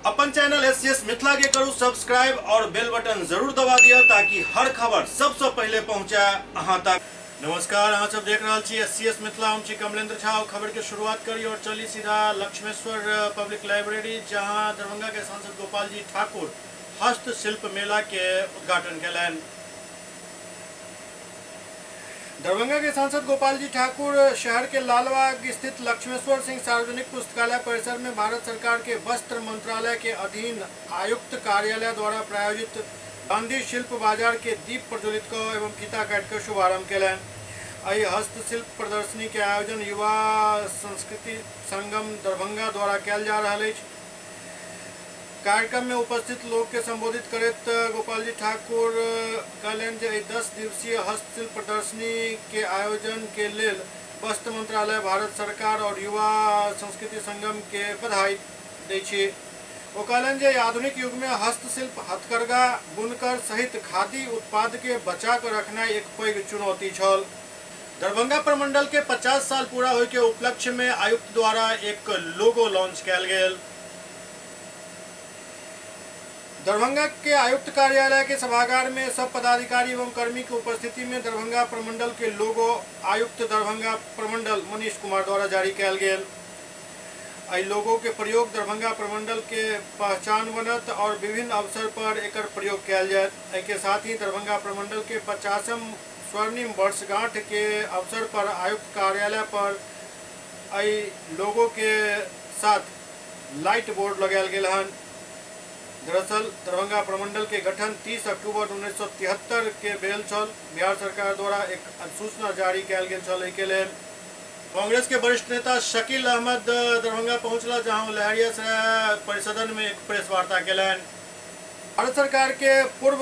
अपन channel SCS Mithila के करू subscribe और बेल बटन जरूर दबा दिया ताकि हर खबर सबसे पहले पहुंचा अहां तक। नमस्कार, अहां सब देख रहा छी एससीएस मिथिला। हम छी कमलेंद्र झा। खबर के शुरुआत करी और चली सीधा लक्ष्मेश्वर पब्लिक लाइब्रेरी, जहां दरभंगा के सांसद गोपाल जी ठाकुर हस्तशिल्प मेला के उद्घाटन कैलन। दरभंगा के सांसद गोपाल जी ठाकुर शहर के लालबाग स्थित लक्ष्मेश्वर सिंह सार्वजनिक पुस्तकालय परिसर में भारत सरकार के वस्त्र मंत्रालय के अधीन आयुक्त कार्यालय द्वारा प्रायोजित गांधी शिल्प बाजार के दीप प्रज्वलित एवं फीता काट कर शुभारंभ कैलन। एहि हस्तशिल्प प्रदर्शनी के आयोजन युवा संस्कृति संगम दरभंगा द्वारा कैल जा रहा है। कार्यक्रम में उपस्थित लोग के संबोधित करते गोपाल जी ठाकुर कहलन जे 10 दिवसीय हस्तशिल्प प्रदर्शनी के आयोजन के लेल वस्त्र मंत्रालय, भारत सरकार और युवा संस्कृति संगम के बधाई दै छी। वो कहलन जे आधुनिक युग में हस्तशिल्प, हथकरघा, बुनकर सहित खादी उत्पाद के बचा कर रखना एक पैघ चुनौती छल। दरभंगा प्रमंडल के 50 साल पूरा होय के उपलक्ष्य में आयुक्त द्वारा एक लोगो लॉन्च कैल गेल। दरभंगा के आयुक्त कार्यालय के सभागार में सब पदाधिकारी एवं कर्मी की उपस्थिति में दरभंगा प्रमंडल के लोगो आयुक्त दरभंगा प्रमंडल मनीष कुमार द्वारा जारी कैल गेल। एहि लोगो के प्रयोग दरभंगा प्रमंडल के पहचान बनत और विभिन्न अवसर पर एकर प्रयोग कैल जायत। एहि साथ ही दरभंगा प्रमंडल के 50वें स्वर्णिम वर्षगांठ के अवसर पर आयुक्त कार्यालय पर एहि लोगो के साथ लाइट बोर्ड लगायल गेल हन। दरअसल दरभंगा प्रमंडल के गठन 30 अक्टूबर 1973 के भेल छल। बिहार सरकार द्वारा एक अधिसूचना जारी कैल गेल छल। एहि लेल कांग्रेस के वरिष्ठ नेता शकील अहमद दरभंगा पहुंचला, जहां लहरियासराय परिसदन में एक प्रेस वार्ता कैलन। भारत सरकार के पूर्व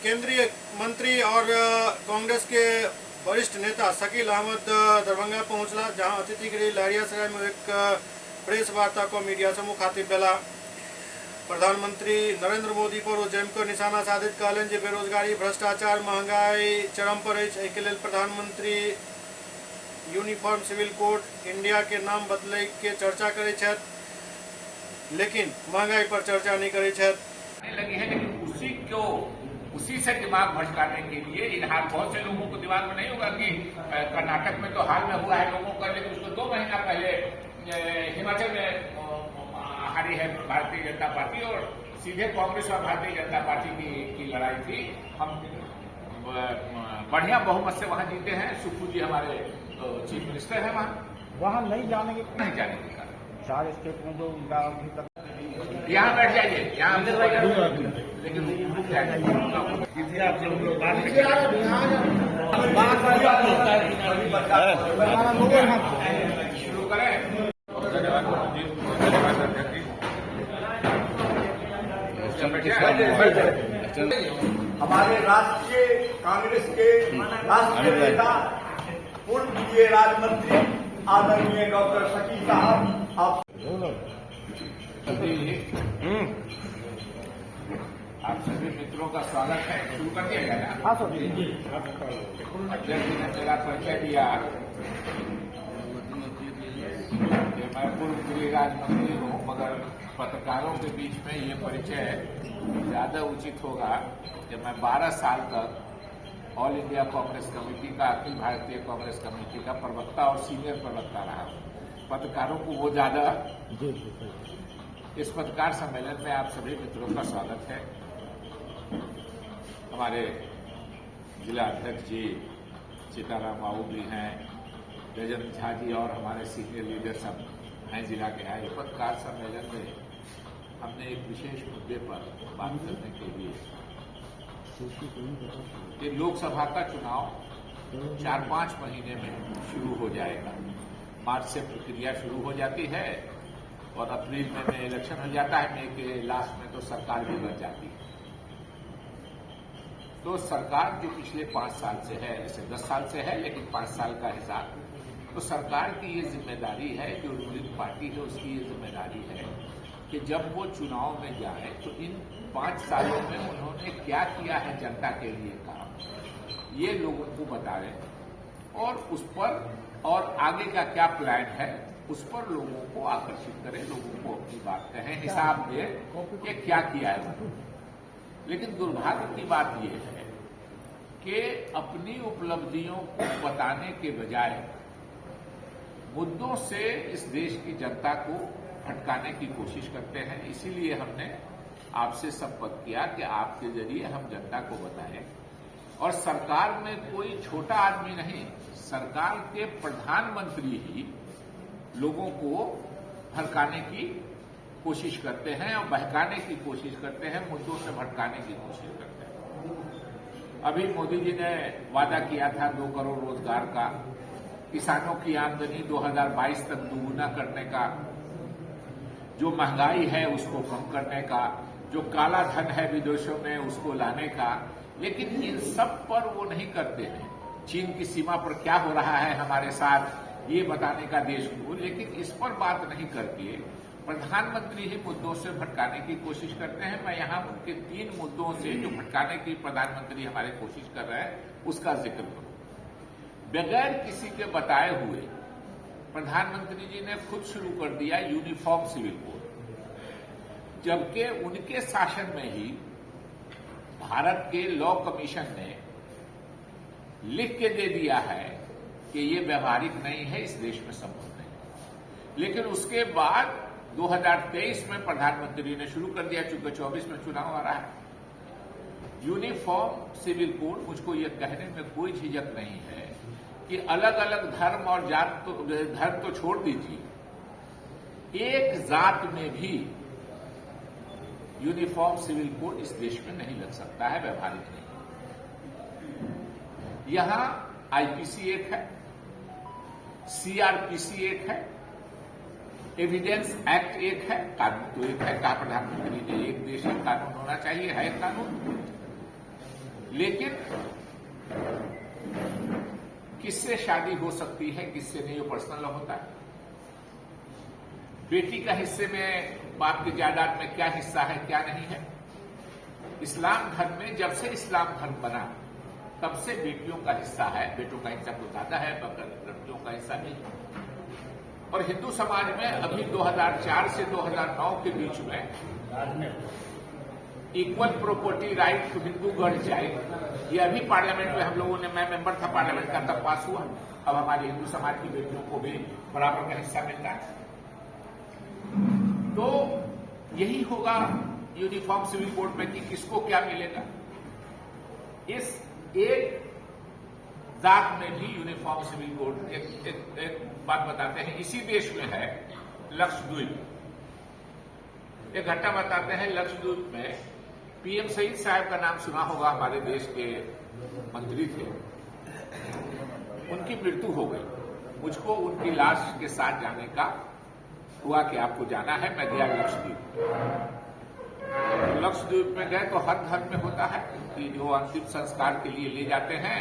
केंद्रीय मंत्री और कांग्रेस के वरिष्ठ नेता शकील अहमद दरभंगा पहुंचला, जहां अतिथि गृह लहरियासराय में एक प्रेस वार्ता को मीडिया से मुखातिब भेला। प्रधानमंत्री नरेंद्र मोदी पर जमकर निशाना साधित कहलन जे बेरोजगारी, भ्रष्टाचार, महंगाई चरम पर अछि। एहि लेल प्रधानमंत्री यूनिफॉर्म सिविल कोड इंडिया के नाम बदले के चर्चा करे छथि, लेकिन महंगाई पर चर्चा नहीं करे छथि। लगी है, लेकिन उसी से दिमाग भटकाने के लिए इधर बहुत से लोगों को दिमाग में नहीं होगा कि कर्नाटक में तो हाल में हुआ है लोगों का, लेकिन उसको 2 महीना पहले हिमाचल में हारी है भारतीय जनता पार्टी और सीधे कांग्रेस और भारतीय जनता पार्टी की लड़ाई थी। हम बढ़िया बहुमत से वहां जीते हैं। सुखू जी हमारे चीफ मिनिस्टर है, वहां नहीं जाने के कारण 4 स्टेट में जो अभी तक यहाँ बैठ जाइए, यहाँ लेकिन शुरू करें। हमारे राष्ट्रीय कांग्रेस के राष्ट्रीय नेता, पूर्व केंद्रीय राज्य मंत्री आदरणीय डॉक्टर शकील साहब, आप सभी मित्रों का स्वागत है। शुरू कर दिया जाए। अध्यक्ष जी ने मेरा परिचय दिया कि मैं पूर्व गृह राज्य मंत्री हूँ, मगर पत्रकारों के बीच में ये परिचय ज्यादा उचित होगा कि मैं 12 साल तक ऑल इंडिया कांग्रेस कमेटी का, अखिल भारतीय कांग्रेस कमेटी का प्रवक्ता और सीनियर प्रवक्ता रहा हूँ। पत्रकारों को वो ज्यादा। इस पत्रकार सम्मेलन में आप सभी मित्रों का स्वागत है। हमारे जिला अध्यक्ष जी सीताराम बाबू भी हैं, रजन झा जी और हमारे सीनियर लीडर सब हैं जिला के हैं। इस पत्रकार सम्मेलन में हमने एक विशेष मुद्दे पर बात करने के लिए, ये लोकसभा का चुनाव 4-5 महीने में शुरू हो जाएगा। मार्च से प्रक्रिया शुरू हो जाती है और अप्रैल में इलेक्शन हो जाता है। मई के लास्ट में तो सरकार भी बन जाती है। तो सरकार जो पिछले 5 साल से है, ऐसे 10 साल से है, लेकिन 5 साल का हिसाब, तो सरकार की ये जिम्मेदारी है, जो रूलिंग पार्टी है उसकी ये जिम्मेदारी है कि जब वो चुनाव में जाए तो इन 5 सालों में उन्होंने क्या किया है जनता के लिए काम, ये लोगों को बताएं और उस पर और आगे का क्या प्लान है उस पर लोगों को आकर्षित करें, लोगों को अपनी बात कहें, हिसाब दें कि क्या किया है। लेकिन दुर्भाग्य की बात यह है कि अपनी उपलब्धियों को बताने के बजाय मुद्दों से इस देश की जनता को भटकाने की कोशिश करते हैं। इसीलिए हमने आपसे संपर्क किया कि आपके जरिए हम जनता को बताएं। और सरकार में कोई छोटा आदमी नहीं, सरकार के प्रधानमंत्री ही लोगों को भड़काने की कोशिश करते हैं और बहकाने की कोशिश करते हैं, मुद्दों से भटकाने की कोशिश करते हैं। अभी मोदी जी ने वादा किया था 2 करोड़ रोजगार का, किसानों की आमदनी 2022 तक दोगुना करने का, जो महंगाई है उसको कम करने का, जो काला धन है विदेशों में उसको लाने का। लेकिन इन सब पर वो नहीं करते हैं। चीन की सीमा पर क्या हो रहा है हमारे साथ ये बताने का देश को, लेकिन इस पर बात नहीं करके प्रधानमंत्री ही मुद्दों से भटकाने की कोशिश करते हैं। मैं यहां उनके 3 मुद्दों से जो भटकाने की प्रधानमंत्री हमारे कोशिश कर रहे हैं उसका जिक्र करूं। बगैर किसी के बताए हुए प्रधानमंत्री जी ने खुद शुरू कर दिया यूनिफॉर्म सिविल कोड, जबकि उनके शासन में ही भारत के लॉ कमीशन ने लिख के दे दिया है कि ये व्यवहारिक नहीं है, इस देश में संभव नहीं। लेकिन उसके बाद 2023 में प्रधानमंत्री ने शुरू कर दिया, चूंकि 24 में चुनाव आ रहा है। यूनिफॉर्म सिविल कोड, मुझको ये कहने में कोई झिझक नहीं है कि अलग अलग धर्म और जात धर्म तो छोड़ दीजिए, एक जात में भी यूनिफॉर्म सिविल कोड इस देश में नहीं लग सकता है, व्यवहारिक नहीं। यहां आईपीसी एक है, सीआरपीसी एक है, एविडेंस एक्ट एक है, कानून तो एक है। कहा प्रधानमंत्री ने एक देश एक कानून होना चाहिए, है कानून। लेकिन किससे शादी हो सकती है, किससे नहीं, वो पर्सनल लॉ होता है। बेटी का हिस्से में बाप की जायदाद में क्या हिस्सा है क्या नहीं है। इस्लाम धर्म में जब से इस्लाम धर्म बना तब से बेटियों का हिस्सा है, बेटों का हिस्सा तो ज्यादा है, लड़कियों का हिस्सा नहीं। और हिंदू समाज में अभी 2004 से 2009 के बीच में equal property right to Hindu girl child, ये अभी पार्लियामेंट में हम लोगों ने, मैं मेंबर था पार्लियामेंट का, तब पास हुआ। अब हमारे हिंदू समाज की बेटियों को भी बराबर का हिस्सा मिलता है। तो यही होगा यूनिफॉर्म सिविल कोड में कि किसको क्या मिलेगा। इस एक जात में भी यूनिफॉर्म सिविल कोड एक बात बताते हैं, इसी देश में है लक्षद्वीप। एक घटना बताते हैं, लक्षद्वीप में पीएम सईद साहब का नाम सुना होगा, हमारे देश के मंत्री थे। उनकी मृत्यु हो गई। मुझको उनकी लाश के साथ जाने का हुआ कि आपको जाना है। मैं गया लक्षद्वीप। लक्षद्वीप में गए तो हर धर्म में होता है कि जो अंतिम संस्कार के लिए ले जाते हैं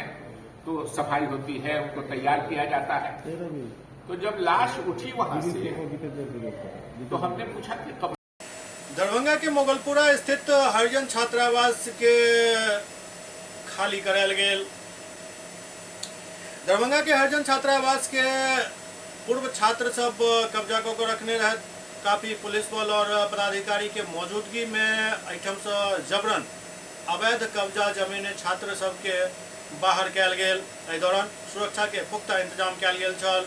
तो सफाई होती है, उनको तैयार किया जाता है। तो जब लाश उठी वहां से तो हमने पूछा कि कब। दरभंगा के मोगलपुरा स्थित हरिजन छात्रावास के खाली करायल गेल। दरभंगा के हरिजन छात्रावास के पूर्व छात्र सब कब्जा को रखने रहे। काफी पुलिस बल और पदाधिकारी के मौजूदगी में एहिठाम से जबरन अवैध कब्जा जमीन छात्र सब के बाहर कयल गेल। एहि दौरान सुरक्षा के पुख्ता इंतजाम कयल गेल छल।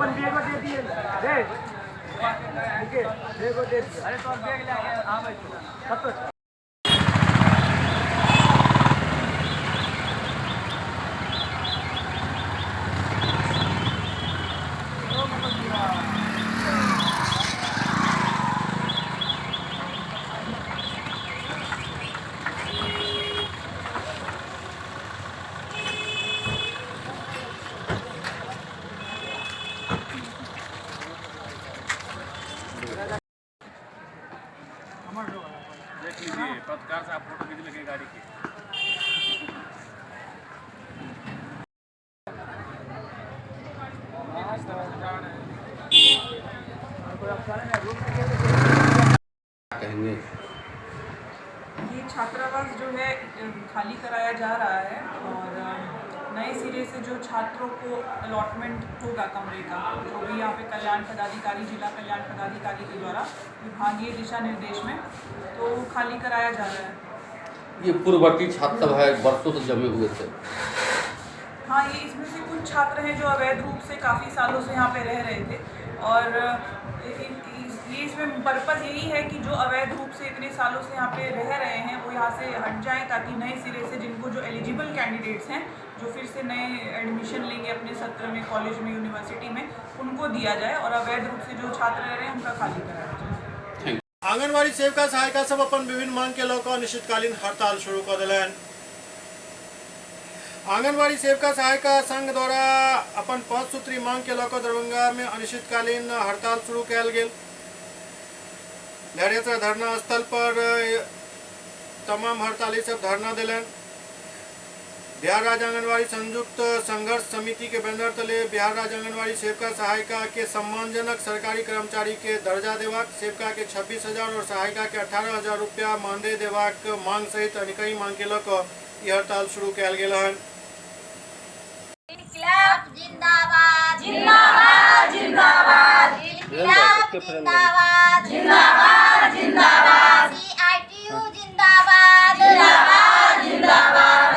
अपन बेग दे दिए दे बेग दे दिए। अरे तो बेग ले आए हां भाई देख लीजिए पत्रकार साहब फोटो खींच लेंगे गाड़ी की। कहेंगे ये छात्रावास जो है खाली कराया जा रहा है और नए सिरे से जो छात्रों को अलॉटमेंट होगा कमरे का, जो भी यहाँ पे कल्याण पदाधिकारी, जिला कल्याण पदाधिकारी के द्वारा विभागीय दिशा निर्देश में, तो वो खाली कराया जा रहा है। ये पूर्ववर्ती छात्र है, बरसों से जमे हुए थे। हाँ, ये इसमें से कुछ छात्र हैं जो अवैध रूप से काफ़ी सालों से यहाँ पे रह रहे थे और ये इसमें पर्पज़ यही है कि जो अवैध रूप से इतने सालों से यहाँ पे रह रहे हैं वो यहाँ से हट जाएं, ताकि नए सिरे से जिनको जो एलिजिबल कैंडिडेट्स हैं, जो फिर से नए एडमिशन लेंगे अपने सत्र में, कॉलेज में, यूनिवर्सिटी में, उनको दिया जाए और अवैध रूप से जो छात्र रह रहे हैं उनका खाली कराया जाए। आंगनबाड़ी सेविका सहायिका सब अपन विभिन्न मांग के लऽ कऽ अनिश्चितकालीन हड़ताल शुरू कऽ देलनि। आंगनबाड़ी सेविका सहायिका संघ द्वारा अपन 5 सूत्री मांग के लऽ कऽ दरभंगा में अनिश्चितकालीन हड़ताल शुरू कयल गेल। लहरिया धरना स्थल पर तमाम हड़ताली सब धरना दिलन। बिहार राज्य आंगनबाड़ी संयुक्त संघर्ष समिति के बैनर तले बिहार राज्य आंगनबाड़ी सेविका सहायिका के सम्मानजनक सरकारी कर्मचारी के दर्जा देवाक, सेविका के 26,000 और सहायिका के 18,000 रुपया मानदेय देवाक मांग सहित अनेकई मांग के लऽ कऽ ई हड़ताल शुरू कयल गेल हन। जिंदाबाद जिंदाबाद जिंदाबाद जिंदाबाद जिंदाबाद जिंदाबाद सीआईटीयू जिंदाबाद जिंदाबाद जिंदाबाद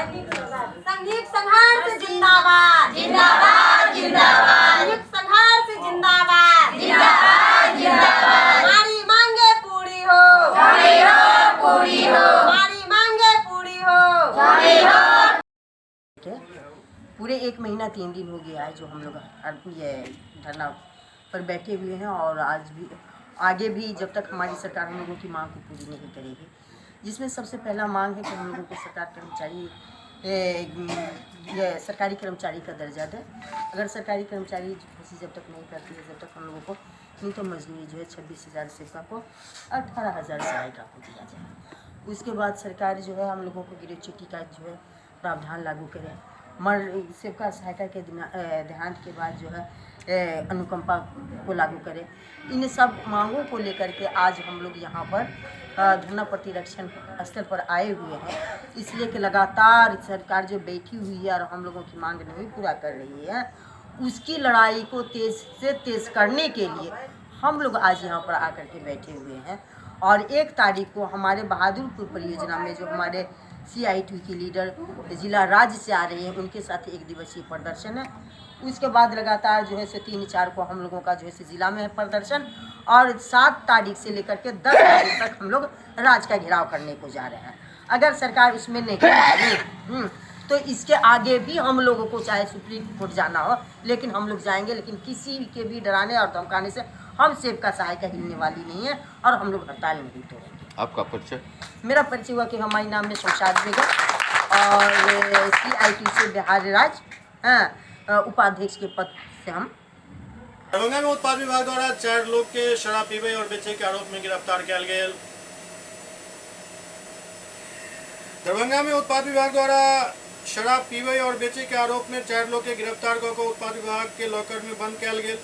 संघीय संघर्ष जिंदाबाद जिंदाबाद जिंदाबाद संघीय संघर्ष जिंदाबाद जिंदाबाद जिंदाबाद हमारी मांगे पूरी हो पूरी हो हमारी मांगे पूरी हो। पूरे 1 महीना 3 दिन हो गया है जो हम लोग ये धरना पर बैठे हुए हैं और आज भी आगे भी जब तक हमारी सरकार हम लोगों की मांग को पूरी नहीं करेगी, जिसमें सबसे पहला मांग है कि हम लोगों को सरकारी कर्मचारी का दर्जा दे। अगर सरकारी कर्मचारी भर्ती जब तक नहीं करती है, जब तक हम लोगों को नहीं तो मजदूरी जो है 26,000 सेविका को 18,000 सहायिका को दिया जाए। उसके बाद सरकार जो है हम लोगों को ग्रेच्युटी का जो है प्रावधान लागू करे। सेविका सहायिका के देहांत के बाद जो है अनुकंपा को लागू करे। इन सब मांगों को लेकर के आज हम लोग यहाँ पर धरना प्रतिरक्षण स्थल पर आए हुए हैं, इसलिए कि लगातार सरकार जो बैठी हुई है और हम लोगों की मांग नहीं पूरा कर रही है, उसकी लड़ाई को तेज़ से तेज़ करने के लिए हम लोग आज यहाँ पर आकर के बैठे हुए हैं। और 1 तारीख को हमारे बहादुरपुर परियोजना में जो हमारे CIT के लीडर जिला राज्य से आ रहे हैं, उनके साथ 1 दिवसीय प्रदर्शन है। उसके बाद लगातार जो है 3-4 को हम लोगों का जो है जिला में है प्रदर्शन, और 7 तारीख से लेकर के 10 तारीख तक हम लोग राज्य का घेराव करने को जा रहे हैं। अगर सरकार उसमें नहीं तो इसके आगे भी हम लोगों को चाहे सुप्रीम कोर्ट जाना हो, लेकिन हम लोग जाएंगे। लेकिन किसी के भी डराने और धमकाने से हम सेविका सहायिका हिलने वाली नहीं है और हम लोग हड़ताल नहीं तोड़ेंगे। आपका परिचय? मेरा परिचय हुआ कि हमारे नाम में शमशाद बेगम और CIT से बिहार राज्य उपाध्यक्ष के पद से हम। दरभंगा में उत्पाद विभाग द्वारा 4 लोग के शराब पीबे और बेचे के आरोप में गिरफ्तार किया गया। दरभंगा में उत्पाद विभाग द्वारा शराब पीबे और बेचे के आरोप में 4 लोग के गिरफ्तार कर उत्पाद विभाग के लॉकर में बंद किया गया।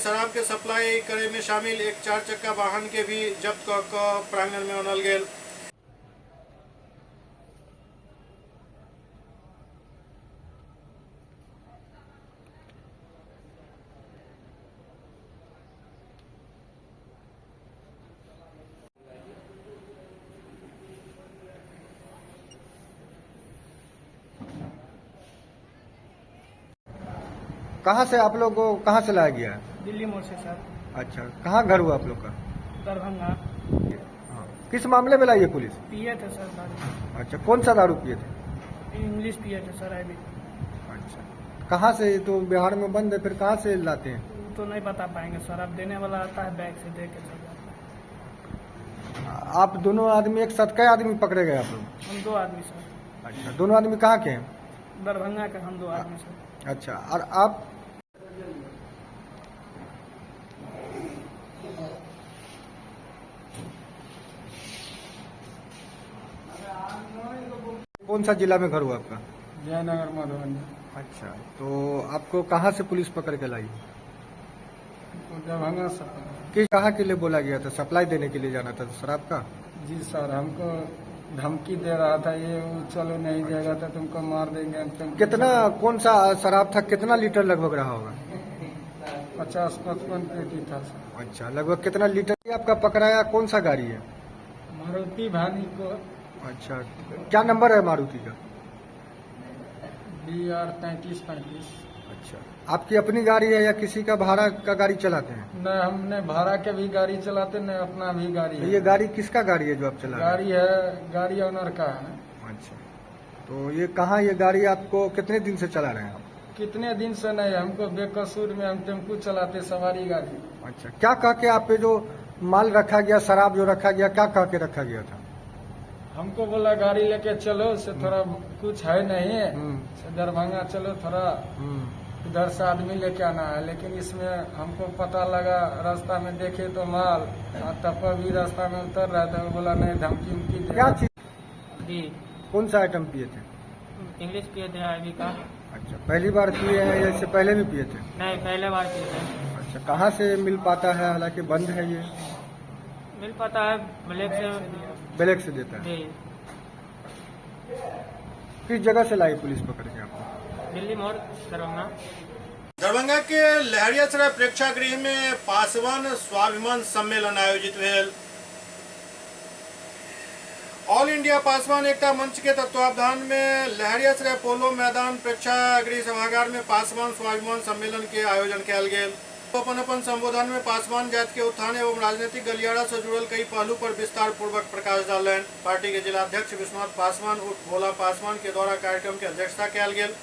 शराब के सप्लाई करे में शामिल एक 4 चक्का वाहन के भी जब्त कर प्रांगण में आनल गेल। कहाँ से आप लोग को कहाँ से लाया गया है? दिल्ली मोड़ से सर। अच्छा, कहाँ घर हुआ आप लोग का? दरभंगा। हाँ। किस मामले में लाई है पुलिस? पिए थे सर दारू। अच्छा, कौन सा दारू पिए थे? इंग्लिश पिए थे सर अभी। अच्छा, कहाँ से? तो बिहार में बंद है, फिर कहाँ से लाते हैं? तो नहीं बता पाएंगे सर, अब देने वाला आता है बैग से दे के चल जाता है। आप दोनों आदमी एक साथ कई आदमी पकड़े गए आप लोग? हम 2 आदमी सर। अच्छा, दोनों आदमी कहाँ के हैं? दरभंगा के हम 2 आदमी सर। अच्छा, और आप कौन सा जिला में घर हुआ आपका? जयनगर मधुबनी। अच्छा, तो आपको कहाँ से पुलिस पकड़ के लाई? दरभंगा सर। कि कहाँ के लिए बोला गया था? सप्लाई देने के लिए जाना था शराब का? जी सर, हमको धमकी दे रहा था, ये चलो नहीं जाएगा तो तुमको मार देंगे। कितना, कौन सा शराब था? कितना लीटर लगभग रहा होगा? 50-55 पेटी था सर। अच्छा, लगभग कितना लीटर आपका पकड़ाया? कौन सा गाड़ी है? मारुति भानी को। अच्छा, क्या नंबर है मारुति का? BR 3335। अच्छा, आपकी अपनी गाड़ी है या किसी का भाड़ा का गाड़ी चलाते हैं? न हमने भाड़ा के भी गाड़ी चलाते, न अपना भी गाड़ी तो है। ये गाड़ी किसका गाड़ी है जो आप चला रहे हैं? गाड़ी है, गाड़ी ओनर का है। अच्छा, तो ये कहाँ, ये गाड़ी आपको कितने दिन से चला रहे हैं आप? कितने दिन से नहीं, हमको बेकसूर में हम टेम्पू चलाते, सवारी गाड़ी। अच्छा, क्या कह के आप पे जो माल रखा गया, शराब जो रखा गया, क्या कह के रखा गया था? हमको बोला गाड़ी लेके चलो, से थोड़ा कुछ है नहीं है, से दरभंगा चलो, थोड़ा इधर से आदमी लेके आना है। लेकिन इसमें हमको पता लगा, रास्ता में देखे तो माल, तब भी रास्ता में उतर रहा था, वो बोला नहीं धमकी उमकी दे। क्या चीज? जी, कौन सा आइटम पिए थे? इंग्लिश पिए थे अभी का। अच्छा, पहली बार पिए हैं या इससे पहले भी पिए थे? नहीं, पहले बार पिए थे। अच्छा, कहाँ से मिल पाता है? हालांकि बंद है ये। मिल पाता है ब्लैक से। ब्लैक से देता है। जी, किस जगह से लाई पुलिस पकड़ के आपको? दिल्ली मोड़ दरभंगा। दरभंगा के लहरियासराय प्रेक्षागृह में पासवान स्वाभिमान सम्मेलन आयोजित भेल। ऑल इंडिया पासवान एकता मंच के तत्वावधान में लहरियासराय पोलो मैदान प्रेक्षागृह सभागार में पासवान स्वाभिमान सम्मेलन के आयोजन कयल गेल। अपन संबोधन में पासवान जाति के उत्थान एवं राजनीतिक गलियारा से जुड़ल कई पहलू पर विस्तार पूर्वक प्रकाश डालन। पार्टी के जिलाध्यक्ष विश्वनाथ पासवान उर्फ भोला पासवान के द्वारा कार्यक्रम की अध्यक्षता कयल गेल।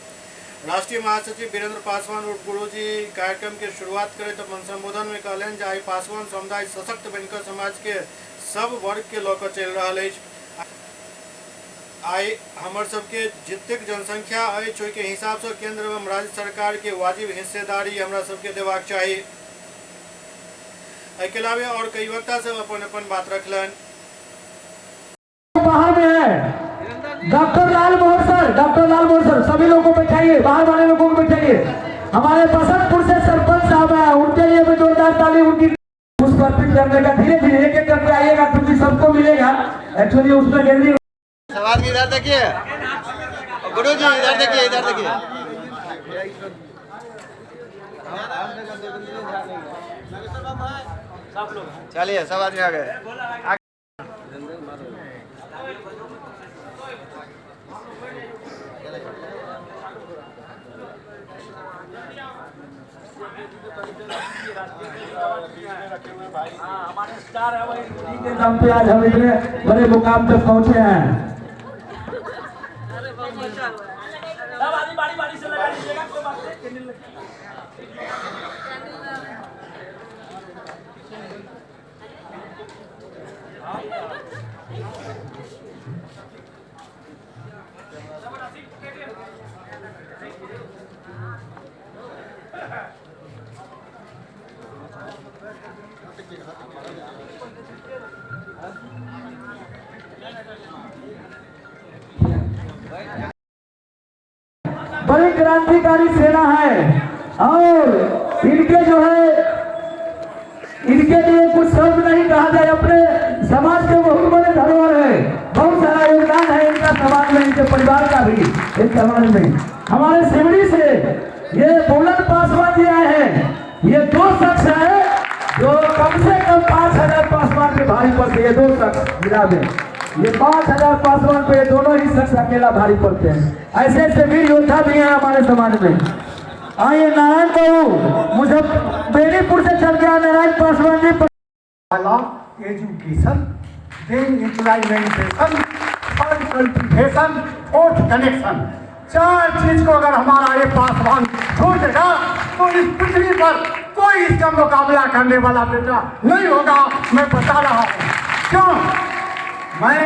राष्ट्रीय महासचिव वीरेंद्र पासवान उर्फ गुरुजी कार्यक्रम के शुरुआत करते अपन संबोधन में कहलन जे आई पासवान समुदाय सशक्त बनकर समाज के सब वर्ग के लऽ कऽ चलि रहल अछि। आई हमर सबके जतेक जनसंख्या अछि ओहि के हिसाब से केंद्र एवं राज्य सरकार के वाजिब हिस्सेदारी हमरा सबके देबाक चाही। एहि के अलावे और कई वक्ता सब अपन अपन बात रखलन। बाहर में है डॉक्टर लाल मोहर सर, सभी लोगों को बैठाइए, बाहर वाले लोगों को बैठाइए। हमारे बसंतपुर से सरपंच साहब हैं, उनके लिए भी जोरदार ताली। उनकी उस पर पिक करने का धीरे धीरे एक एक करके आइएगा, क्योंकि सबको मिलेगा। एक्चुअली उसमें जल्दी सवाल इधर देखिए, गुरु जी इधर देखिए, इधर देखिए। चलिए सब आदमी आ गए। हमारे स्टार है वही के दम पे आज हम इतने बड़े मुकाम तक पहुंचे हैं। बारी से लगा लीजिएगा, कोई बात नहीं। बड़ी क्रांतिकारी सेना है और इनके जो है, इनके लिए कुछ शब्द नहीं कहा जाए। अपने समाज के बहुत बड़े धरोहर है, बहुत सारा योगदान है इनका समाज में, इनके परिवार का भी इस समाज में। हमारे सिमरी से ये बुलंद पासवान जी आए हैं। ये 2 शख्स है जो कम से कम 5000 पासवान पे भारी पड़ते हैं। 2 शख्स जिला में ये 5000 पासवान पे दोनों ही शख्स अकेला भारी पड़ते हैं। ऐसे ऐसे वीर योद्धा भी हैं हमारे समाज में। आइए नारायण बाबू मुझे बेनीपुर से चल गया Narayan Paswan ji. Education, then implementation, fund cultivation, fourth connection, 4 चीज को अगर हमारा ये पासवान छूटेगा तो इस पृथ्वी पर कोई इसका मुकाबला करने वाला बेटा नहीं होगा। मैं बता रहा हूँ क्यों। मैं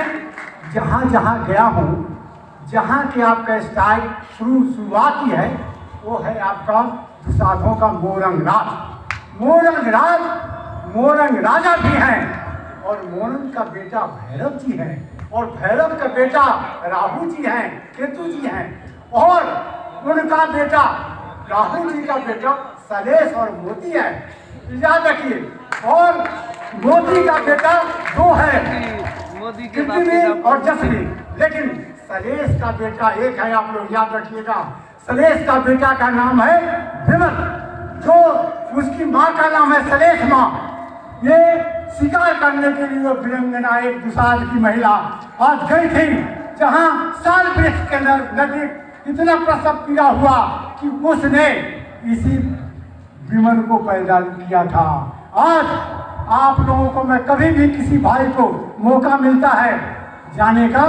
जहाँ जहाँ गया हूँ, जहाँ की आपका स्टाइल शुरुआत की है वो है आपका दुसाधों का मोरंग राज। मोरंग राजा भी हैं और मोरंग का बेटा भैरव जी हैं और भैरव का बेटा राहु जी हैं, केतु जी हैं और उनका बेटा राहु जी का बेटा सलेश और मोती है, याद रखिए। और मोती का बेटा 2 है, कीर्ति और जसवी, लेकिन सलेश का बेटा एक है, आप लोग याद रखिएगा। सलेश का बेटा का नाम है विमल, जो उसकी माँ का नाम है सलेश माँ। ये शिकार करने के लिए वो वीरंगना एक दुसाध की महिला आज गई थी, जहाँ साल वृक्ष के नजदीक इतना प्रसव पीड़ा हुआ कि उसने इसी विमल को पैदा किया था। आज आप लोगों को मैं कभी भी किसी भाई को मौका मिलता है जाने का,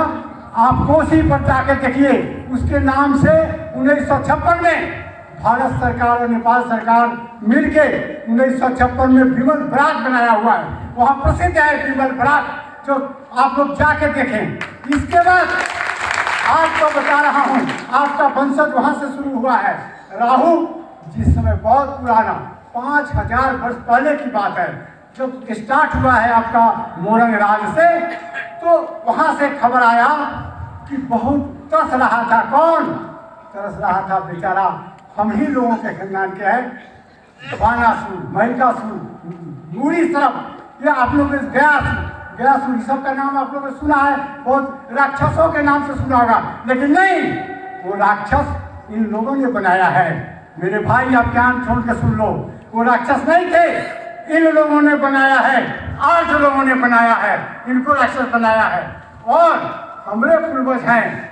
आप कोसी पर जाकर देखिए, उसके नाम से 1956 में भारत सरकार और नेपाल सरकार मिलके 1956 में विमल बराज बनाया हुआ है। वहाँ प्रसिद्ध है विमल बराज, जो आप लोग जाके देखें। इसके बाद आपको बता रहा हूँ, आपका वंशज वहाँ से शुरू हुआ है। राहु जिस समय बहुत पुराना 5000 वर्ष पहले की बात है, जब स्टार्ट हुआ है आपका मोरंग राज से, तो वहाँ से खबर आया कि बहुत तरस रहा था। कौन तरस रहा था? बेचारा हम ही लोगों के खानदान के हैं, बानासुर, महिषासुर, मूरी सरप, ये आप लोग गयासुर, सब का नाम आप लोगों ने सुना है, बहुत राक्षसों के नाम से सुना होगा, लेकिन नहीं, वो राक्षस इन लोगों ने बनाया है। मेरे भाई आप ज्ञान छोड़ के सुन लो, वो राक्षस नहीं थे, इन लोगों ने बनाया है, 8 लोगों ने बनाया है, इनको राक्षस बनाया है। और हमारे पूर्वज हैं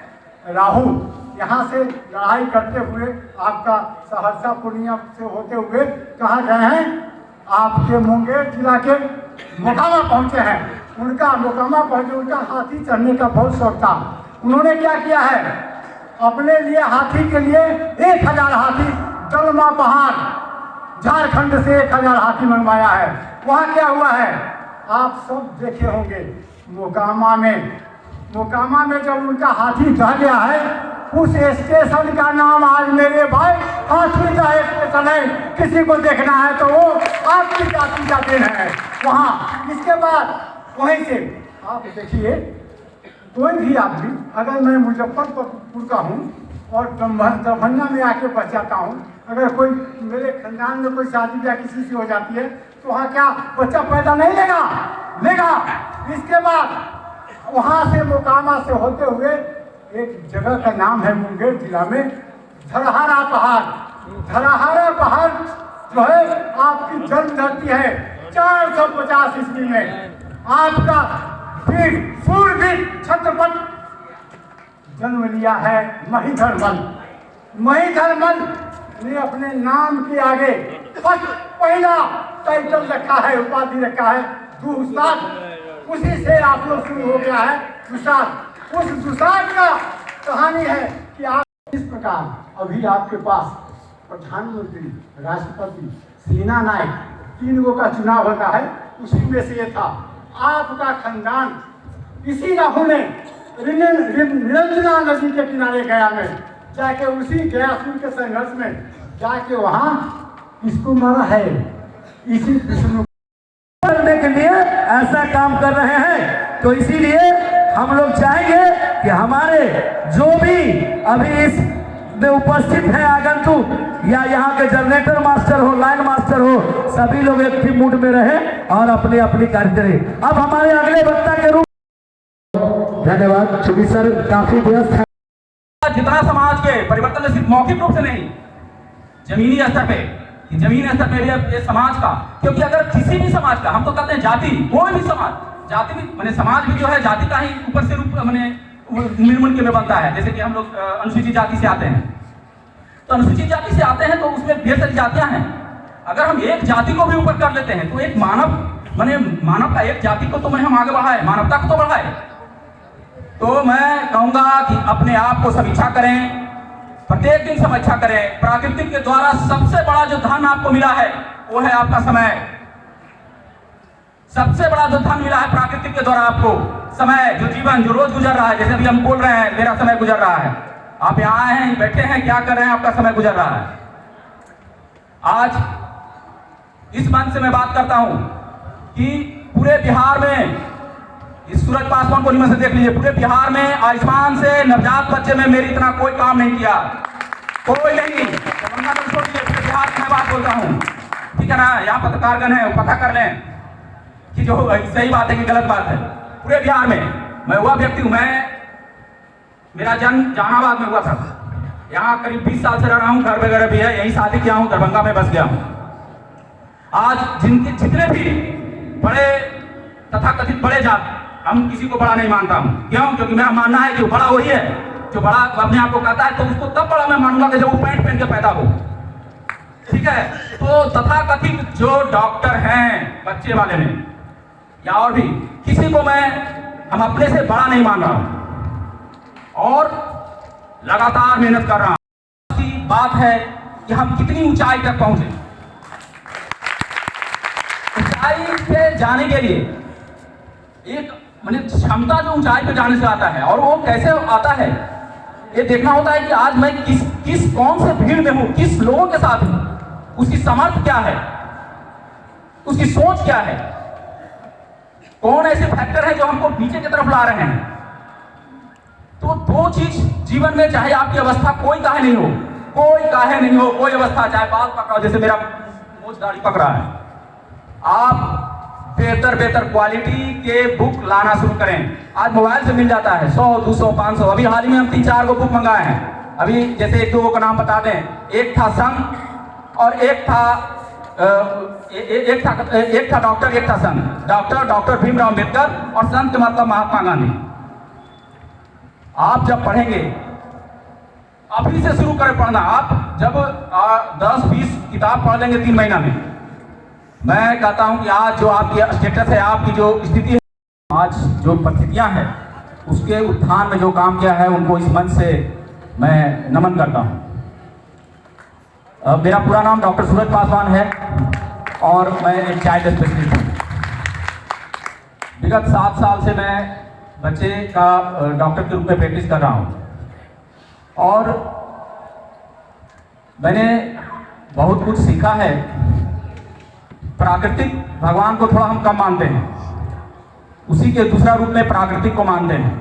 राहु, यहाँ से लड़ाई करते हुए आपका सहरसा पूर्णिया से होते हुए कहाँ गए हैं? आपके मुंगेर जिला के मोकामा पहुँचे हैं। उनका मोकामा पहुँचे, उनका हाथी चढ़ने का बहुत शौक था। उन्होंने क्या किया है? अपने लिए हाथी के लिए 1000 हाथी दलमा पहाड़ झारखंड से 1000 हाथी मंगवाया है। वहाँ क्या हुआ है आप सब देखे होंगे। मोकामा में जब उनका हाथी ढह गया है, उस स्टेशन का नाम आज मेरे भाई हाथी का स्टेशन है। किसी को देखना है तो वो आपकी जाति का दिन है वहाँ। इसके बाद वहीं से आप देखिए, कोई भी आदमी, अगर मैं मुजफ्फरपुर का हूँ और दरभंगा में आके बच जाता हूँ, अगर कोई मेरे खानदान में कोई शादी ब्याह किसी से हो जाती है तो वहाँ क्या बच्चा पैदा नहीं लेगा। इसके बाद वहाँ से मोकामा से होते हुए एक जगह का नाम है मुंगेर जिला में धरहारा पहाड़ जो है आपकी जन्म धरती है 450 ईस्वी में। आपका वीर सूरवीर छत्रपति जन्म लिया है महीधरमल ने अपने नाम के आगे पहला टाइटल रखा है, उपाधि रखा है दुसाध। उसी से आप लोग शुरू हो गया है दुसाध। उस दुसाध का कहानी है कि आप इस प्रकार अभी आपके पास प्रधानमंत्री, राष्ट्रपति, सेना नायक 3 का चुनाव होता है, उसी में से ये था। आपका खानदान इसी राहु ने निरंजना नदी के किनारे गया में जाके उसी गयासुर के संघर्ष में जाके वहाँ इसको मारा है। इसी विष्णु करने के लिए ऐसा काम कर रहे हैं। तो इसीलिए हम लोग चाहेंगे कि हमारे जो भी अभी इस उपस्थित हैं आगंतुक या यहाँ के जनरेटर मास्टर हो, लाइन मास्टर हो, सभी लोग एक्टिव मूड में रहे और अपनी अपनी कार्य करें। अब हमारे अगले वक्ता के रूप धन्यवाद। चूंकि सर काफी व्यस्त है। जितना समाज के परिवर्तन सिर्फ मौखिक रूप से नहीं, जमीनी स्तर पे भी ये समाज का, क्योंकि अगर किसी भी समाज का, हम तो कहते हैं जाति, कोई भी समाज, जाति भी माने समाज भी जो है जाति का ही ऊपर से रूप माने निर्मूल के में बनता है। जैसे कि हम लोग अनुसूचित जाति से आते हैं, तो अनुसूचित जाति से आते हैं तो उसमें ढेर सारी जातियां हैं। अगर हम एक जाति को भी ऊपर कर लेते हैं तो एक मानव का एक जाति को तो हम आगे बढ़ाए, मानवता को तो बढ़ाए। तो मैं कहूंगा कि अपने आप को समीक्षा करें, प्रत्येक दिन समीक्षा करें। प्राकृतिक के द्वारा सबसे बड़ा जो धन आपको मिला है वो है आपका समय। सबसे बड़ा जो धन मिला है प्राकृतिक के द्वारा आपको समय, जो जीवन जो रोज गुजर रहा है। जैसे अभी हम बोल रहे हैं, मेरा समय गुजर रहा है, आप यहाँ आए हैं, बैठे हैं, क्या कर रहे हैं, आपका समय गुजर रहा है। आज इस मंच से मैं बात करता हूं कि पूरे बिहार में, इस सूरज पासवान को निमन से देख लीजिए, पूरे बिहार में आयुष्मान से नवजात बच्चे में मेरी इतना कोई काम नहीं किया, कोई नहीं। पूरे बिहार की मैं बात बोलता हूँ, ठीक है ना। यहाँ पत्रकारगण है, पता कर लें कि जो सही बात है कि गलत बात है। पूरे बिहार में मैं हुआ व्यक्ति हूँ, मेरा जन्म जहानाबाद में हुआ था। यहाँ करीब 20 साल से रह रहा हूँ, घर वगैरह भी है, यही शादी किया हूँ, दरभंगा में बस गया हूँ। आज जितने भी बड़े तथाकथित बड़े जात, हम किसी को बड़ा नहीं मानता हूँ। क्यों? क्योंकि मेरा मानना है कि बड़ा वही है जो बड़ा अपने आप को कहता है, तो उसको तब बड़ा मैं मानूंगा कि जब वो पैंट पहन के पैदा हो, ठीक है। तो तथाकथित जो डॉक्टर हैं बच्चे वाले में या और भी किसी को हम अपने से बड़ा नहीं मान रहा हूं और लगातार मेहनत कर रहा हूं। ऐसी बात है कि हम कितनी ऊंचाई तक पहुंचे। ऊंचाई पे जाने के लिए एक क्षमता जो ऊंचाई पे जाने से आता है, और वो कैसे आता है ये देखना होता है कि आज मैं किस कौन से भीड़ में हूं, किस लोगों के साथ हूं, उसकी समर्थ क्या है, उसकी सोच क्या है, कौन ऐसे फैक्टर है जो हमको नीचे की तरफ ला रहे हैं। तो दो चीज जीवन में, चाहे आपकी अवस्था कोई काहे नहीं हो, कोई अवस्था, चाहे बाल पकड़ा, जैसे मेरा मूंछ दाढ़ी पकड़ा है, आप बेहतर क्वालिटी के बुक लाना शुरू करें। आज मोबाइल से मिल जाता है 100, 200, 500। अभी हाल ही में हम 3-4 को बुक मंगाए हैं। अभी जैसे 1-2 का नाम बता दें, एक था संघ और एक था डॉक्टर, एक था संघ। डॉक्टर भीमराव अंबेडकर और संत मतलब महात्मा गांधी। आप जब पढ़ेंगे, अभी से शुरू करें पढ़ना। आप जब 10-20 किताब पढ़ लेंगे 3 महीना में, मैं कहता हूं कि आज जो आपकी स्टेटस है, आपकी जो स्थिति है, आज जो परिस्थितियां हैं, उसके उत्थान में जो काम किया है, उनको इस मंच से मैं नमन करता हूं। मेरा पूरा नाम डॉक्टर सूरज पासवान है और मैं एक चाइल्ड स्पेशलिस्ट हूँ। विगत 7 साल से मैं बच्चे का डॉक्टर के रूप में प्रैक्टिस कर रहा हूँ और मैंने बहुत कुछ सीखा है। प्राकृतिक भगवान को थोड़ा हम कम मानते हैं, उसी के दूसरा रूप में प्राकृतिक को मानते हैं।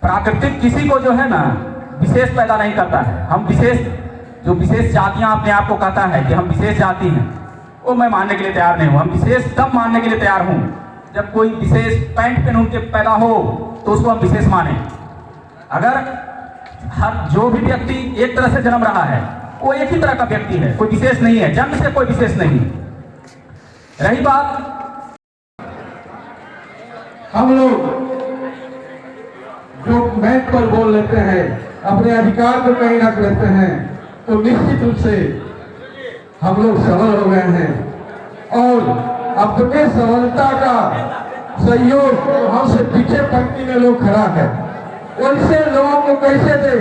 प्राकृतिक किसी को जो है ना विशेष पैदा नहीं करता है। हम विशेष जातियां अपने आप को कहता है कि हम विशेष जाति हैं, वो मैं मानने के लिए तैयार नहीं हूं। हम विशेष तब मानने के लिए तैयार हूं जब कोई विशेष पैंट पहन के पैदा हो तो उसको हम विशेष माने। अगर जो भी व्यक्ति एक तरह से जन्म रहा है वो एक ही तरह का व्यक्ति है, कोई विशेष नहीं है, जन्म से कोई विशेष नहीं। रही बात, हम लोग जो मैच पर बोल लेते हैं, अपने अधिकार को कहीं रख लेते हैं, तो निश्चित रूप से हम लोग सबल हो गए हैं और अपने सबलता का सहयोग हमसे पीछे पंक्ति में लोग खड़ा है। वैसे लोगों को कैसे दे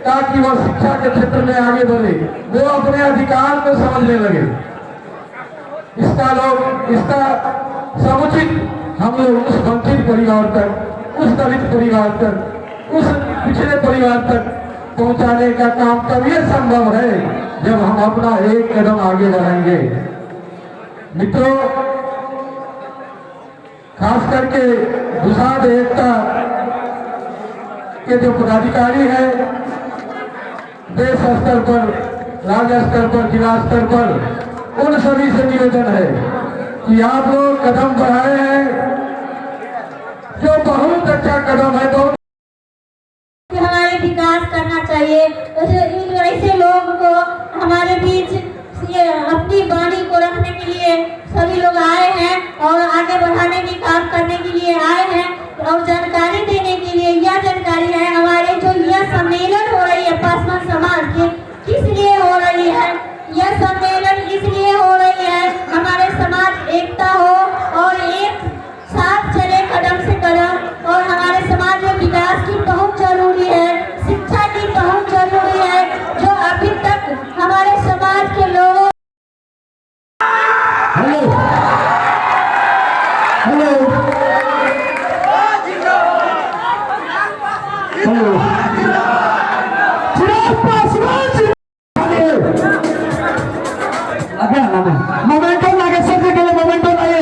ताकि वह शिक्षा के क्षेत्र में आगे बढ़े, वो अपने अधिकार को समझने लगे। इसका समुचित हम लोग उस वंचित परिवार तक, उस दलित परिवार तक, उस पिछड़े परिवार तक पहुंचाने का काम तभी संभव है जब हम अपना एक कदम आगे बढ़ाएंगे। मित्रों, खास करके दुसाध एकता के जो पदाधिकारी हैं, देश स्तर पर, राज्य स्तर पर, जिला स्तर पर, उन सभी से निवेदन है कि आप लोग कदम बढ़ाए हैं, जो बहुत अच्छा कदम है। बहुत हमारे विकास करना चाहिए। ऐसे लोगों को हमारे बीच ये अपनी वाणी को रखने के लिए सभी लोग आए हैं और आगे बढ़ाने की काम करने के लिए आए हैं। और जानकारी देने के लिए यह जानकारी है हमारे जो यह सम्मेलन हो रही है पासवान समाज के किस लिए हो रही है। यह सम्मेलन इसलिए हो रही है हमारे समाज एकता हो और एक साथ चले कदम से कदम। और हमारे समाज में विकास की बहुत जरूरी है, शिक्षा की बहुत जरूरी है, जो अभी तक हमारे समाज के लोगों मोमेंटो लागे सबसे पहले मोमेंटो लाइए।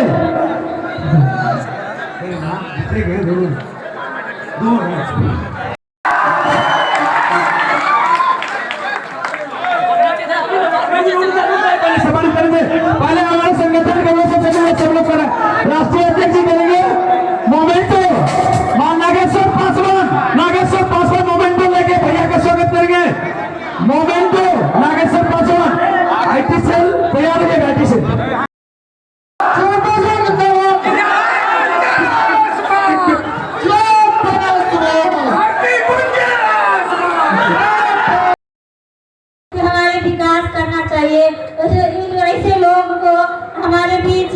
पहले हमारे संगठन के लोग सब लोग करें, राष्ट्रीय अध्यक्ष जी करेंगे मोमेंटो। नागेश्वर पासवान मोमेंटो लेके भैया का स्वागत करेंगे। Memento Nageshwar Paswan IT cell तैयार है। IT सेल हमारे विकास करना चाहिए। ऐसे लोग को हमारे बीच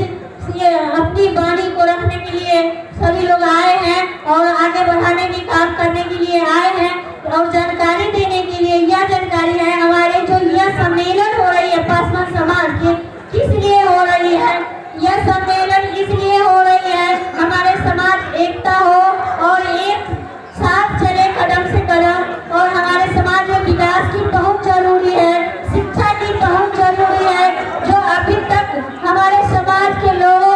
ये अपनी वाणी को रखने के लिए सभी लोग आए हैं और आगे बढ़ाने की काम करने के लिए आए हैं और जानकारी देने के लिए यह जानकारी है हमारे जो यह सम्मेलन हो रही है पासवान समाज के किस लिए हो रही है। यह सम्मेलन इसलिए हो रही है हमारे समाज एकता हो और एक साथ चले कदम से कदम। और हमारे समाज में विकास की बहुत जरूरी है, शिक्षा की बहुत जरूरी है, जो अभी तक हमारे समाज के लोगों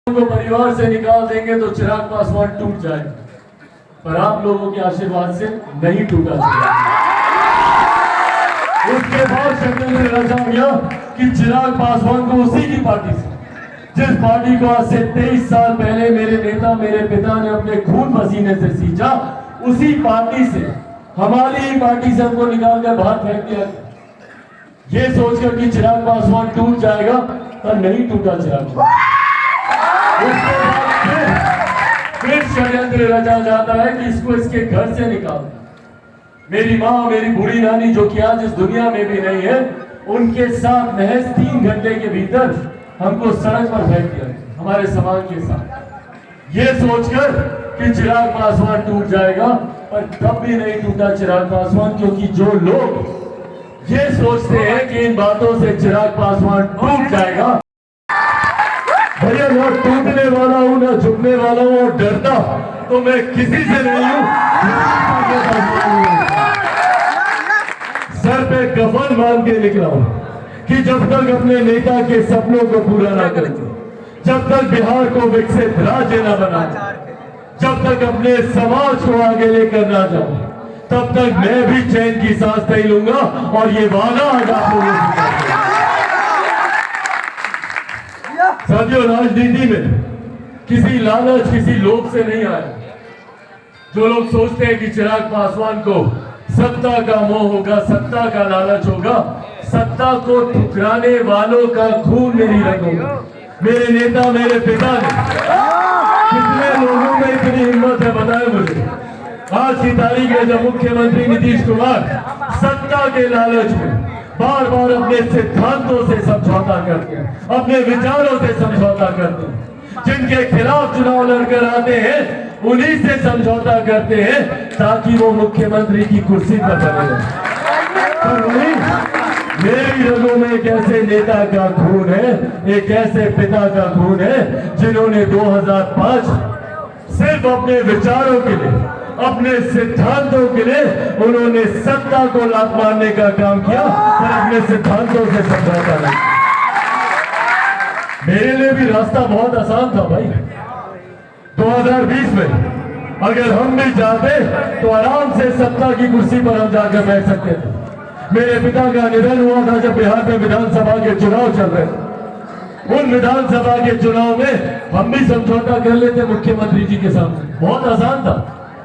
को परिवार से निकाल देंगे तो चिराग पासवान टूट जाएगा, पर आप लोगों के आशीर्वाद से नहीं टूटा चिराग। उसके बाद शक्ल ने रचा गया कि चिराग पासवान को उसी की पार्टी से, जिस पार्टी को आज से 23 साल पहले मेरे नेता मेरे पिता ने अपने खून पसीने से सींचा, उसी पार्टी से, हमारी ही पार्टी से हमको निकालकर बाहर फेंक दिया। ये सोचकर कि चिराग पासवान टूट जाएगा, पर नहीं टूटा चिराग। उसके बाद फिर षड्यंत्र रचा जाता है कि इसको इसके घर से निकाल। मेरी माँ मेरी बूढ़ी नानी जो कि आज इस दुनिया में भी नहीं है, उनके साथ महज 3 घंटे के भीतर हमको सड़क पर फेंक दिया हमारे समाज के साथ, ये सोचकर कि चिराग पासवान टूट जाएगा, पर तब भी नहीं टूटा चिराग पासवान। क्योंकि जो लोग ये सोचते हैं कि इन बातों से चिराग पासवान टूट जाएगा, भैया मैं टूटने वाला हूं ना झुकने वाला हूं और डरता तो मैं किसी से नहीं हूं। सर पे कफन बांध के निकला हूं कि जब तक अपने नेता के सपनों को पूरा ना कर दूं, जब तक बिहार को विकसित राज्य न बना, जब तक अपने समाज को आगे लेकर ना जाऊं, तब तक मैं भी चैन की सांस नहीं लूंगा। और ये वादा आज आप लोगों से साथियों, राजनीति में किसी लालच किसी लोभ से नहीं आया। जो लोग सोचते हैं कि चिराग पासवान को सत्ता का मोह होगा, सत्ता का लालच होगा, सत्ता को ठुकराने वालों का खून मेरी रगों में, मेरे नेता मेरे पिता ने, कितने लोगों में इतनी हिम्मत है बताएं मुझे। आज की तारीख में जब मुख्यमंत्री नीतीश कुमार सत्ता के लालच में बार बार अपने सिद्धांतों से समझौता करते हैं, अपने विचारों से समझौता करते हैं, जिनके खिलाफ चुनाव लड़कर आते हैं उन्हीं से समझौता करते हैं ताकि वो मुख्यमंत्री की कुर्सी पर बने रहे। मेरी रगों में एक ऐसे नेता का खून है, एक ऐसे पिता का खून है जिन्होंने 2005 सिर्फ अपने विचारों के लिए, अपने सिद्धांतों के लिए उन्होंने सत्ता को लात मारने का काम किया और अपने सिद्धांतों से समझौता नहीं। मेरे लिए भी रास्ता बहुत आसान था भाई। 2020 में अगर हम भी चाहते तो आराम से सत्ता की कुर्सी पर हम जाकर बैठ सकते थे। मेरे पिता का निधन हुआ था जब बिहार में विधानसभा के चुनाव चल रहे थे। उन विधानसभा के चुनाव में हम भी समझौता कर लेते मुख्यमंत्री जी के सामने, बहुत आसान था।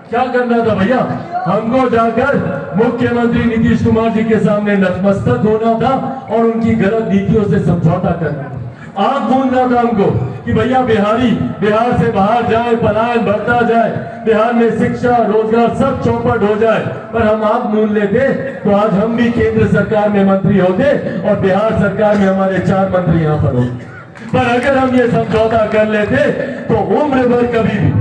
क्या करना था भैया, हमको जाकर मुख्यमंत्री नीतीश कुमार जी के सामने नतमस्तक होना था और उनकी गलत नीतियों से समझौता करना था। आंख मूंदना था हमको कि भैया बिहार से बाहर जाए, पलायन बढ़ता जाए, बिहार में शिक्षा रोजगार सब चौपट हो जाए, पर हम आंख मूंद लेते तो आज हम भी केंद्र सरकार में मंत्री होते और बिहार सरकार में हमारे 4 मंत्री यहाँ पर होते। पर अगर हम ये समझौता कर लेते तो उम्र भर कभी भी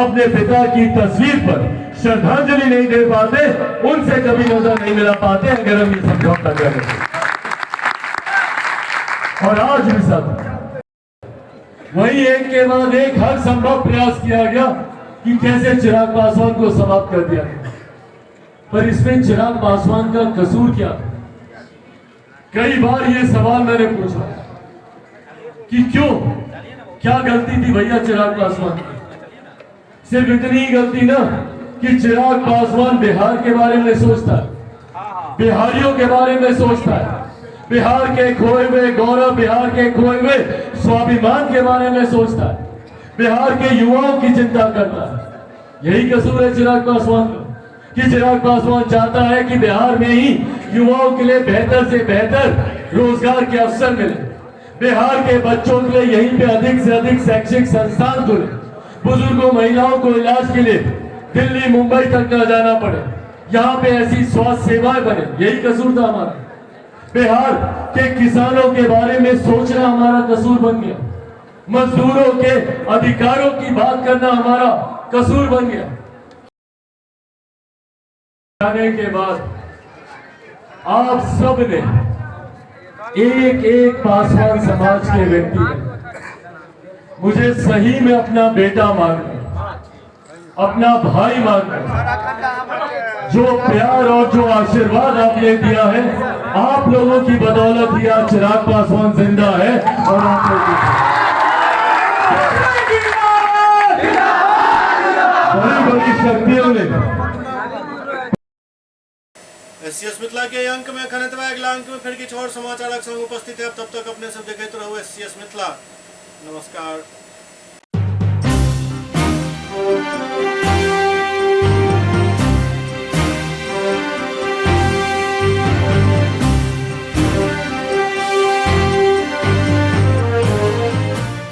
अपने पिता की तस्वीर पर श्रद्धांजलि नहीं दे पाते, उनसे कभी नजर नहीं मिला पाते अगर हम ये समझौता कर लेते। और आज भी सब वही एक के बाद एक हर संभव प्रयास किया गया कि कैसे चिराग पासवान को समाप्त कर दिया गया, पर इसमें चिराग पासवान का कसूर क्या? कई बार ये सवाल मैंने पूछा कि क्यों, क्या गलती थी भैया चिराग पासवान की? सिर्फ इतनी ही गलती ना कि चिराग पासवान बिहार के बारे में सोचता है, बिहारियों के बारे में सोचता है, बिहार के खोए हुए गौरव, बिहार के खोए हुए स्वाभिमान के बारे में सोचता है, बिहार के युवाओं की चिंता करता है। यही कसूर है चिराग पासवान का कि चिराग पासवान चाहता है कि बिहार में ही युवाओं के लिए बेहतर से बेहतर रोजगार के अवसर मिले, बिहार के बच्चों के लिए यहीं पे अधिक से अधिक शैक्षिक संस्थान खुले, बुजुर्गों महिलाओं को इलाज के लिए दिल्ली मुंबई तक न जाना पड़े, यहाँ पे ऐसी स्वास्थ्य सेवाएं बने। यही कसूर था हमारा। बिहार के किसानों के बारे में सोचना हमारा कसूर बन गया, मजदूरों के अधिकारों की बात करना हमारा कसूर बन गया। आने के बाद आप सब ने एक एक पासवान समाज के व्यक्ति ने मुझे सही में अपना बेटा मानकर, अपना भाई मानकर जो प्यार और जो आशीर्वाद आपने दिया है, आप लोगों की बदौलत ही आज चिराग पासवान जिंदा है और आप बड़ी बड़ी शक्तियों ने। एससीएस मिथिला के अंक में खनितवा अगला अंक में फिर कुछ और समाचार संग उपस्थित है। तब तक अपने सब देखे तो रहो एससीएस मिथिला। नमस्कार।